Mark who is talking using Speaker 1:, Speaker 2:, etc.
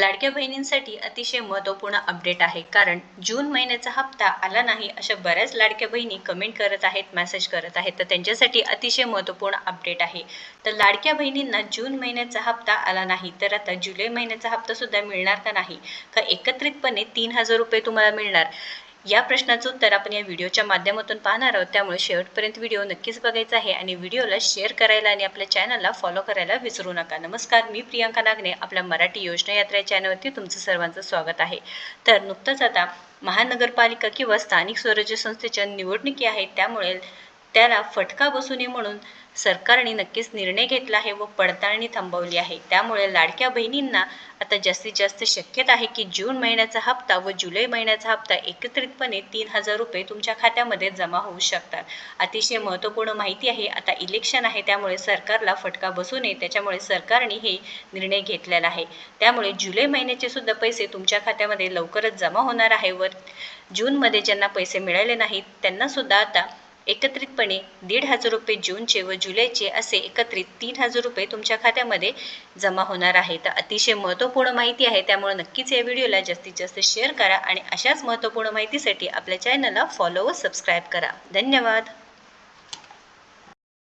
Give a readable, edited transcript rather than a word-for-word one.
Speaker 1: लाडक्या बहिणींसाठी अतिशय महत्त्वपूर्ण अपडेट आहे, कारण जून महिन्याचा हप्ता आला नाही अशा बऱ्याच लाडक्या बहिणी कमेंट करत आहेत, मेसेज करत आहेत. तर त्यांच्यासाठी अतिशय महत्त्वपूर्ण अपडेट आहे. तर लाडक्या बहिणींना जून महिन्याचा हप्ता आला नाही, तर आता जुलै महिन्याचा हप्ता सुद्धा मिळणार का नाही, का एकत्रितपणे 3,000 रुपये तुम्हाला मिळणार, या प्रश्नाचं उत्तर आपण या व्हिडिओच्या माध्यमातून पाहणार आहोत. त्यामुळे शेवटपर्यंत व्हिडिओ नक्कीच बघायचा आहे आणि व्हिडिओला शेअर करायला आणि आपल्या चॅनलला फॉलो करायला विसरू नका. नमस्कार, मी प्रियांका नागने. आपल्या मराठी योजना यात्रा चॅनलवरती तुमचं सर्वांचं स्वागत आहे. तर नुकतंच आता महानगरपालिका किंवा स्थानिक स्वराज्य संस्थेच्या निवडणुकी आहेत, त्यामुळे त्याला फटका बसू नये म्हणून सरकारने नक्कीच निर्णय घेतला आहे व पडताळणी थांबवली आहे. त्यामुळे लाडक्या बहिणींना आता जास्तीत जास्त शक्यता आहे की जून महिन्याचा हप्ता व जुलै महिन्याचा हप्ता एकत्रितपणे 3,000 रुपये तुमच्या खात्यामध्ये जमा होऊ शकतात. अतिशय महत्त्वपूर्ण माहिती आहे. आता इलेक्शन आहे, त्यामुळे सरकारला फटका बसू नये, त्याच्यामुळे सरकारने हे निर्णय घेतलेला आहे. त्यामुळे जुलै महिन्याचे सुद्धा पैसे तुमच्या खात्यामध्ये लवकरच जमा होणार आहे व जूनमध्ये ज्यांना पैसे मिळाले नाहीत त्यांना सुद्धा आता एकत्रितपणे 1,500 रुपये जूनचे व जुलैचे असे एकत्रित 3,000 रुपये तुमच्या खात्यामध्ये जमा होणार आहे. तर अतिशय महत्त्वपूर्ण माहिती आहे, त्यामुळे नक्कीच या व्हिडिओला जास्तीत जास्त शेअर करा आणि अशाच महत्त्वपूर्ण माहितीसाठी आपल्या चॅनलला फॉलो व सबस्क्राईब करा. धन्यवाद.